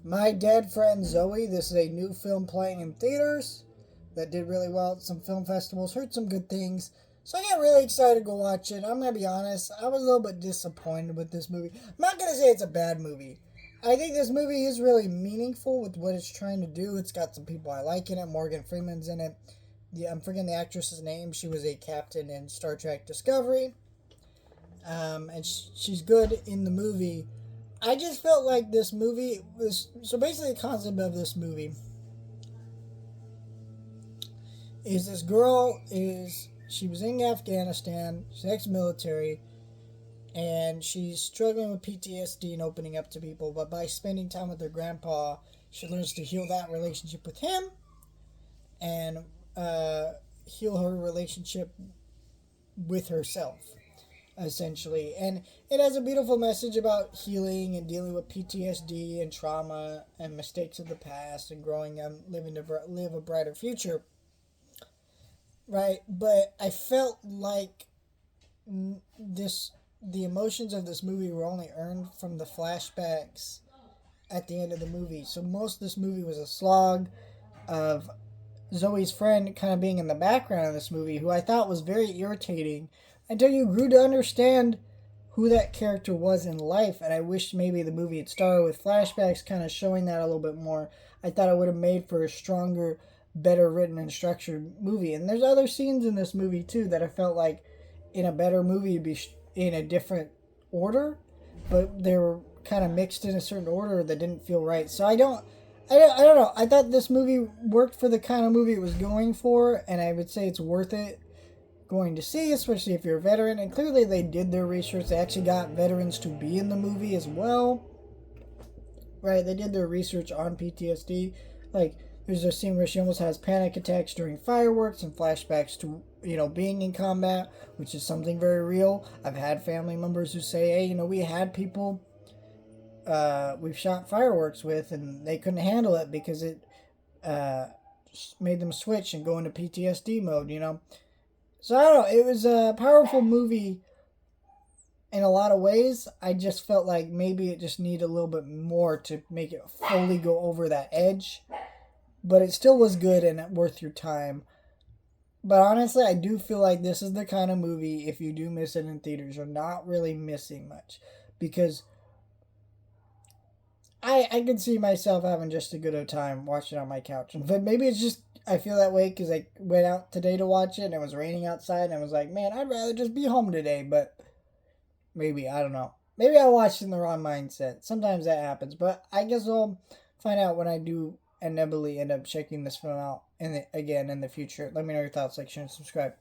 My Dead Friend Zoe. This is a new film playing in theaters that did really well at some film festivals. Heard some good things. So I got really excited to go watch it. I'm going to be honest, I was a little bit disappointed with this movie. I'm not going to say it's a bad movie. I think this movie is really meaningful with what it's trying to do. It's got some people I like in it. Morgan Freeman's in it. I'm forgetting the actress's name. She was a captain in Star Trek Discovery. And she's good in the movie. I just felt like this movie was so basically the concept of this movie is this girl is she was in Afghanistan, she's ex-military, and she's struggling with PTSD and opening up to people, but by spending time with her grandpa, she learns to heal that relationship with him and heal her relationship with herself, essentially. And it has a beautiful message about healing and dealing with PTSD and trauma and mistakes of the past and growing and living to live a brighter future. Right? But I felt like the emotions of this movie were only earned from the flashbacks at the end of the movie. So most of this movie was a slog of Zoe's friend kind of being in the background of this movie, who I thought was very irritating until you grew to understand who that character was in life. And I wish maybe the movie had started with flashbacks kind of showing that a little bit more. I thought it would have made for a stronger, better written and structured movie. And there's other scenes in this movie too that I felt like in a better movie would be in a different order, but they were kind of mixed in a certain order that didn't feel right. So I don't know. I thought this movie worked for the kind of movie it was going for, and I would say it's worth it going to see, especially if you're a veteran. And clearly they did their research. They actually got veterans to be in the movie as well. Right? They did their research on PTSD. Like, there's a scene where she almost has panic attacks during fireworks and flashbacks to, being in combat, which is something very real. I've had family members who say, hey, we had people we've shot fireworks with, and they couldn't handle it because it made them switch and go into PTSD mode, So I don't know. It was a powerful movie in a lot of ways. I just felt like maybe it just needed a little bit more to make it fully go over that edge. But it still was good and worth your time. But honestly, I do feel like this is the kind of movie, if you do miss it in theaters, you're not really missing much. Because I could see myself having just a good old time watching it on my couch. But maybe it's just, I feel that way because I went out today to watch it and it was raining outside. And I was like, man, I'd rather just be home today. But maybe, I don't know. Maybe I watched in the wrong mindset. Sometimes that happens. But I guess I'll find out when I do inevitably end up checking this film out again in the future. Let me know your thoughts, like, share, and subscribe.